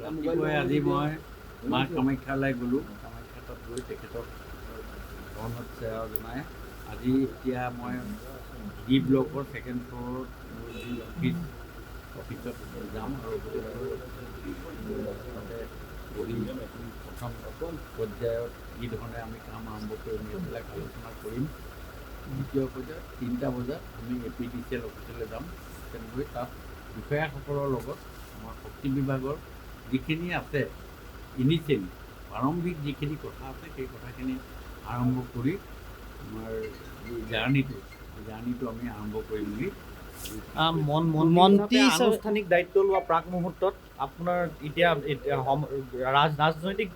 ৰাতিপুৱাই আজি মই মা কামাখ্যালৈ গ'লোঁ। কামাখ্যাত গৈ তেখেতক ধৰ্মত সেৱা জনাই আজি এতিয়া মই ডি ব্লকৰ ছেকেণ্ড ফ্ল'ৰত মোৰ যি অফিচত যাম আৰু তাতে বহি প্ৰথম পৰ্যায়ত কি ধৰণে আমি কাম আৰম্ভ কৰিম এইবিলাক আলোচনা কৰিম। দ্বিতীয় পৰ্যায়ত 3টা বজাত আমি APDCL অফিচলৈ যাম। তেনেকৈ তাত বিষয়াসকলৰ লগত আমাৰ শক্তি বিভাগৰ যিখিনি আছে ইনিচিয়েলি প্ৰাৰম্ভিক যিখিনি কথা আছে সেই কথাখিনি আৰম্ভ কৰি আমাৰ যি জাৰ্ণিটো আমি আৰম্ভ কৰিম বুলি মন্ত্ৰী আনুষ্ঠানিক দায়িত্ব লোৱা প্ৰাক মুহূৰ্তত আপোনাৰ এতিয়া ৰাজনৈতিক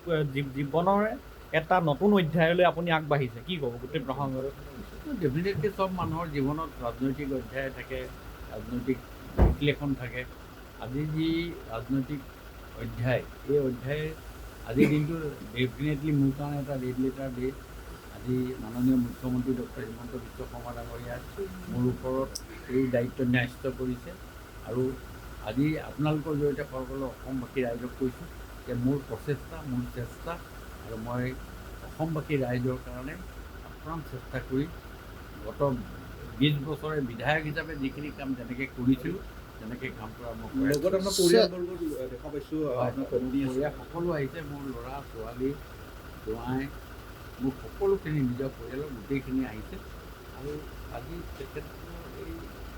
জীৱনৰে এটা নতুন অধ্যায়লৈ আপুনি আগবাঢ়িছে, কি ক'ব গোটেই প্ৰসংগত? ডেফিনেটলি চব মানুহৰ জীৱনত ৰাজনৈতিক অধ্যায় থাকে, ৰাজনৈতিক বিশ্লেষণ থাকে। আজি যি ৰাজনৈতিক অধ্যায় এই অধ্যায় আজিৰ দিনটো ডেফিনেটলি মোৰ কাৰণে এটা ৰেড লেটাৰ ডে। আজি মাননীয় মুখ্যমন্ত্ৰী ডক্টৰ হিমন্ত বিশ্ব শৰ্মা ডাঙৰীয়াই মোৰ ওপৰত এই দায়িত্ব ন্যস্ত কৰিছে আৰু আজি আপোনালোকৰ জৰিয়তে সকলো অসমবাসী ৰাইজক কৈছোঁ যে মোৰ প্ৰচেষ্টা, মোৰ চেষ্টা আৰু মই অসমবাসী ৰাইজৰ কাৰণে আপ্ৰাণ চেষ্টা কৰি গত 20 বছৰে বিধায়ক হিচাপে যিখিনি কাম যেনেকৈ কৰিছিলোঁ তেনেকৈ কাম কৰা মই লগত আপোনাৰ পৰিয়ালবৰ্গ দেখা পাইছোঁ, পৰিয়াল সকলো আহিছে, মোৰ ল'ৰা ছোৱালী জোঁৱাই মোৰ সকলোখিনি নিজৰ পৰিয়ালৰ গোটেইখিনি আহিছে আৰু আজি তেখেতসকলৰ এই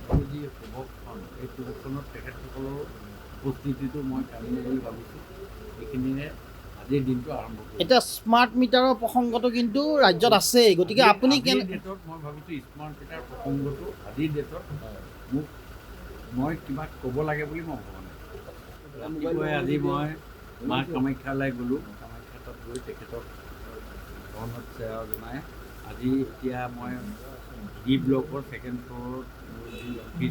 মোৰ যি শুভক্ষণ এই শুভক্ষণত তেখেতসকলৰ উপস্থিতিটো মই কালিয়ে বুলি ভাবিছোঁ। এইখিনিৰে আজিৰ দিনটো আৰম্ভ কৰিম। এতিয়া স্মাৰ্ট মিটাৰৰ প্ৰসংগটো কিন্তু ৰাজ্যত আছেই, গতিকে আপুনি আজিৰ ডেটত মই ভাবিছোঁ স্মাৰ্ট মিটাৰ প্ৰসংগটো আজিৰ ডেটত মই কিবা ক'ব লাগে বুলি মই ভবা নাই। ৰাতিপুৱাই আজি মই মা কামাখ্যালৈ গ'লোঁ। কামাখ্যাত গৈ তেখেতক ধৰ্মত সেৱা জনাই আজি এতিয়া মই ডি ব্লকৰ ছেকেণ্ড ফ্ল'ৰত মোৰ যি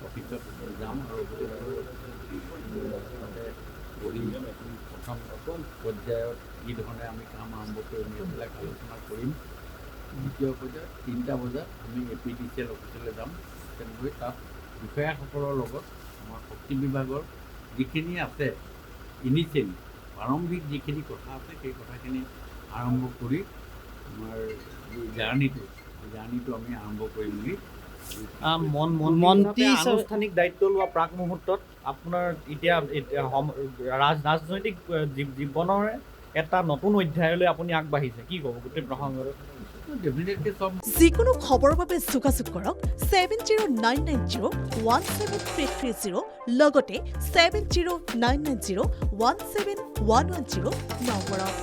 অফিচত যাম আৰু তাতে বহি প্ৰথম পৰ্যায়ত কি ধৰণে আমি কাম আৰম্ভ কৰিম এইবিলাক আলোচনা কৰিম। দ্বিতীয় পৰ্যায়ত 3টা বজাত আমি APDCL অফিচলৈ যাম। তেনেকৈ তাত বিষয়াসকলৰ লগত আমাৰ শক্তি বিভাগৰ যিখিনি আছে ইনিচিয়েলি প্ৰাৰম্ভিক যিখিনি কথা আছে সেই কথাখিনি আৰম্ভ কৰি আমাৰ যি জাৰ্ণিটো আমি আৰম্ভ কৰিম বুলি মন্ত্ৰী আনুষ্ঠানিক দায়িত্ব লোৱা প্ৰাক মুহূৰ্তত আপোনাৰ এতিয়া ৰাজনৈতিক জীৱনৰে এটা নতুন অধ্যায়লৈ আপুনি আগবাঢ়িছে, কি ক'ব গোটেই প্ৰসংগত? ডেফিনেটলি চব যিকোনো খবৰৰ বাবে যোগাযোগ কৰক 7099017330 লগতে 7099017110 নম্বৰত।